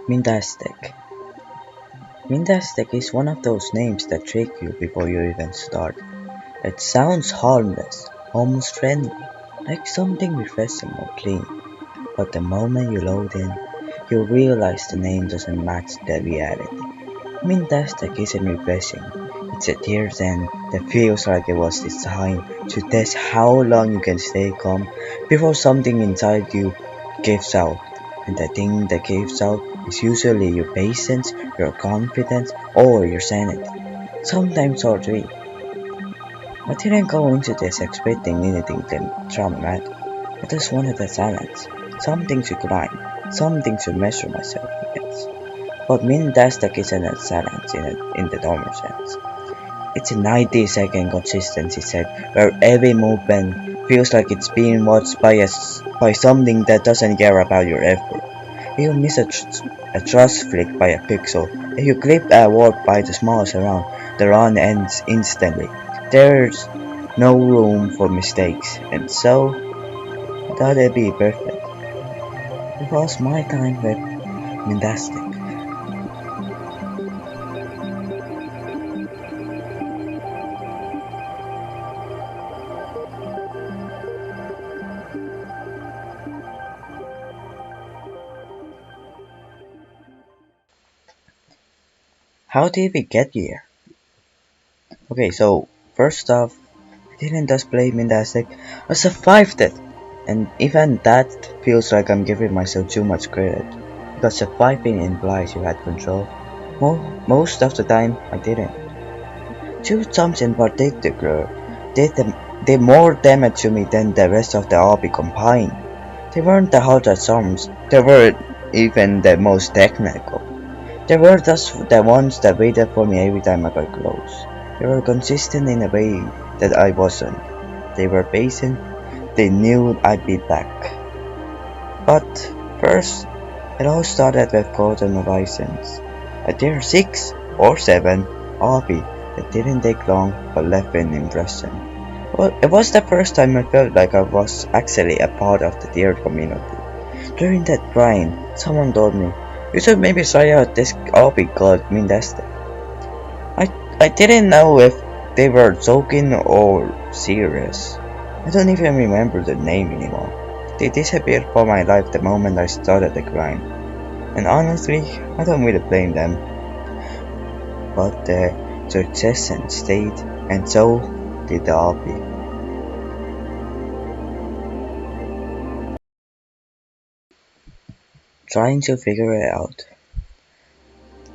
Minttastic. Minttastic is one of those names that trick you before you even start. It sounds harmless, almost friendly, like something refreshing or clean. But the moment you load in, you realize the name doesn't match the reality. Minttastic isn't refreshing. It's a tears end that feels like it was designed to test how long you can stay calm before something inside you gives out. And the thing that gives out is usually your patience, your confidence, or your sanity. Sometimes all three. I didn't go into this expecting anything dramatic. I just wanted a silence, something to climb, something to measure myself against. But Minttastic isn't a silence in the normal sense. It's a 90-second consistency set where every movement feels like it's being watched by something that doesn't care about your effort. If you miss a thrust flick by a pixel, if you clip a word by the smallest around, the run ends instantly. There's no room for mistakes, and so that'd be perfect. It was my time with Minttastic. How did we get here? Okay, so first off, I didn't just play Minttastic, I survived it! And even that feels like I'm giving myself too much credit. Because surviving implies you had control. Most of the time, I didn't. Two times in particular did more damage to me than the rest of the army combined. They weren't the hardest arms, they weren't even the most technical. They were just the ones that waited for me every time I got close. They were consistent in a way that I wasn't. They were patient, they knew I'd be back. But first, it all started with Golden Horizons. At tier 6 or 7, RP, it didn't take long but left an impression. Well, it was the first time I felt like I was actually a part of the tier community. During that grind, someone told me, you should maybe try out this RP called Minttastic. I, I didn't know if they were joking or serious. I don't even remember the name anymore. They disappeared from my life the moment I started the grind. And honestly, I don't really blame them, but the succession stayed, and so did the RP. Trying to figure it out.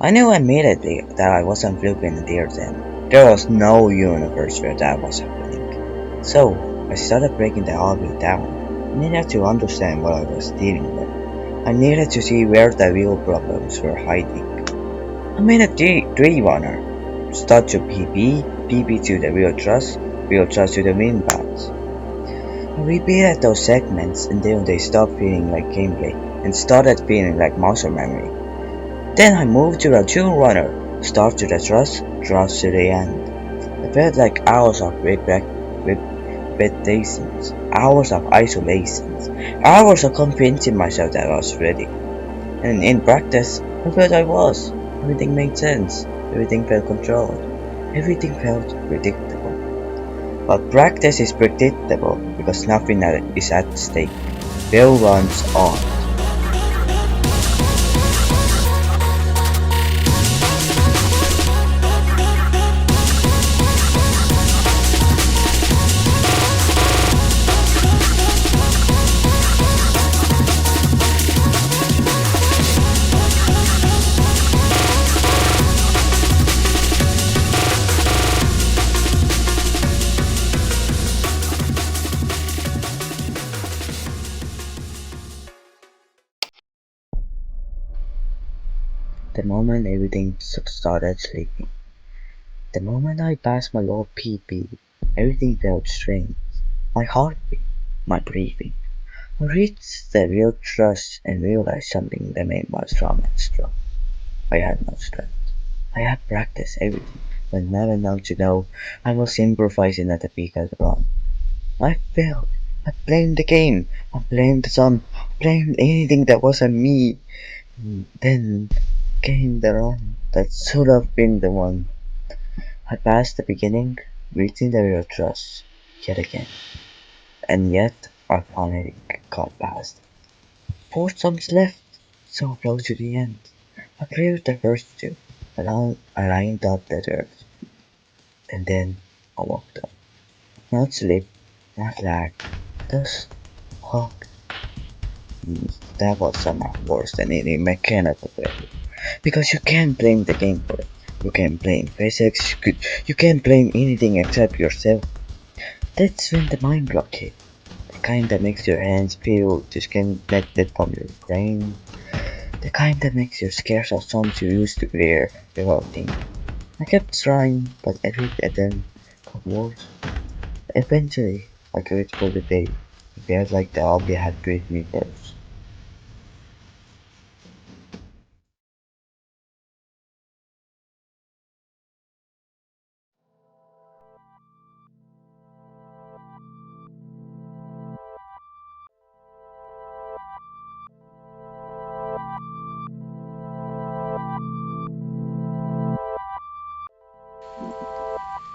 I knew immediately that I wasn't flipping the tier 10. There was no universe where that was happening. So, I started breaking the RP down. I needed to understand what I was dealing with. I needed to see where the real problems were hiding. I made a three runner. Start to PP, PP to the real trust to the win paths. I repeated those segments until they stopped feeling like gameplay and started feeling like muscle memory. Then I moved to a two runner. Start to the trust to the end. It felt like hours of repetitions, hours of isolations, hours of convincing myself that I was ready. And in practice, I felt I was. Everything made sense. Everything felt controlled. Everything felt predictable. But practice is predictable because nothing is at stake. Bill runs on. The moment everything started sleeping. The moment I passed my low PP, everything felt strange. My heartbeat. my breathing. I reached the real trust and realized something that made my stomach strong. I had no strength. I had practiced everything, but never enough to know I was improvising at the peak of the run. I failed. I blamed the game. I blamed the sun. I blamed anything that wasn't me. Then came the run that should have been the one. I passed the beginning, reaching the real trust yet again. And yet I finally got past. Four songs left, so close to the end. I cleared the first two, aligned up the third, and then I walked up. Not sleep, not lag, just walk. That was somehow worse than any mechanical failure. Because you can't blame the game for it. You can't blame physics, you can't blame anything except yourself. That's when the mind block hit. The kind that makes your hands feel disconnected from your brain. The kind that makes you scared of songs you used to clear without thinking. I kept trying, but every attempt got worse. Eventually, I quit for the day. It felt like the hobby had quit me first.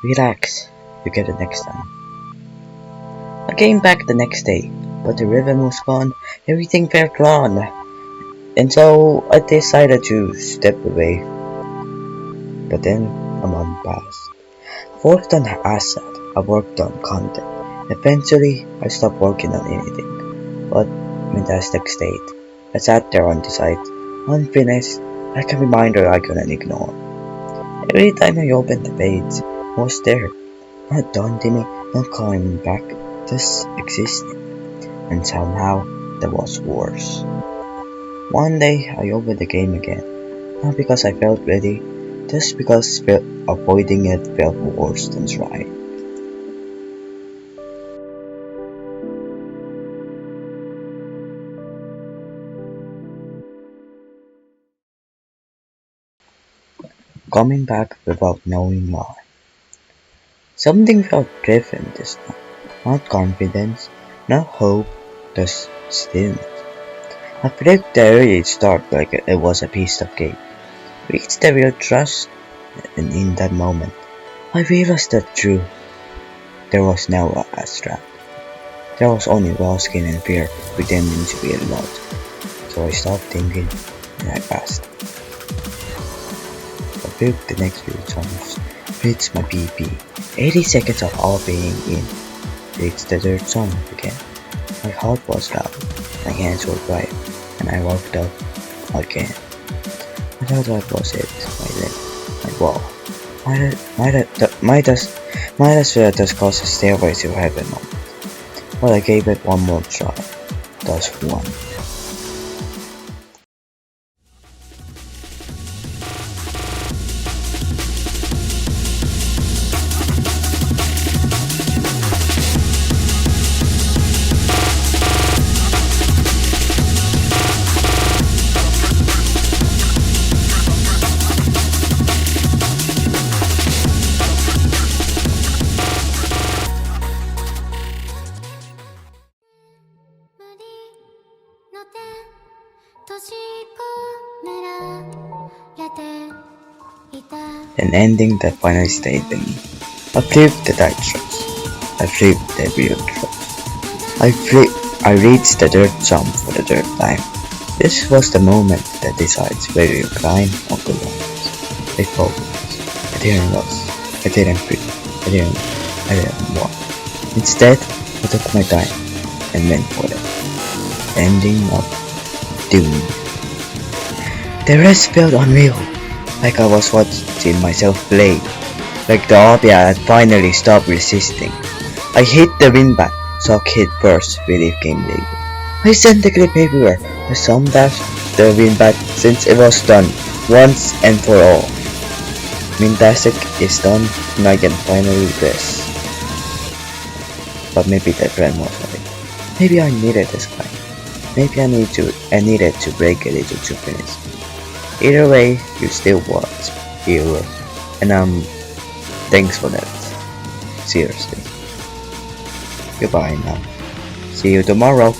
Relax, you get it next time. I came back the next day, but the rhythm was gone, everything felt gone, and so I decided to step away. But then a month passed. I worked on asset, I worked on content. Eventually, I stopped working on anything, but Minttastic stayed. I sat there on the site, unfinished, like a reminder I couldn't ignore. Every time I opened the page, I was there, not daunting me, not calling me back, just existing. And somehow, that was worse. One day, I opened the game again, not because I felt ready, just because avoiding it felt worse than trying. Coming back without knowing why. Something felt different this time. Not confidence, not hope, just stillness. I flipped the early start like it was a piece of cake. Reached the real trust, and in that moment, I realized that true. There was no abstract. There was only raw skin and fear pretending to be a lot. So I stopped thinking, and I passed. I built the next few songs, reached my PP, 80 seconds of all being in, reached the third song again. My heart was loud, my hands were quiet, and I walked up again. I thought that was it, my then. Like wow, might as well just cause a stairway to heaven moment. But I gave it one more try, just one. An ending that finally stayed with me. I flipped the dice trust. I flipped the real trust. I reached the third jump for the third time. This was the moment that decides whether you climb or go on. I focused. I didn't lose. I didn't quit. I didn't walk. Instead, I took my time and went for it. Ending up doing. The rest felt unreal. Like I was watching myself play. Like the obia had finally stopped resisting. I hit the win back, shock hit first, relief came later. I sent the clip everywhere. I summed dash the win back since it was done, once and for all. Minttastic is done and I can finally rest. But maybe that friend was right. Maybe I needed this kind. Maybe I needed to break a little to finish. Either way, you still was here, and thanks for that. Seriously. Goodbye now. See you tomorrow.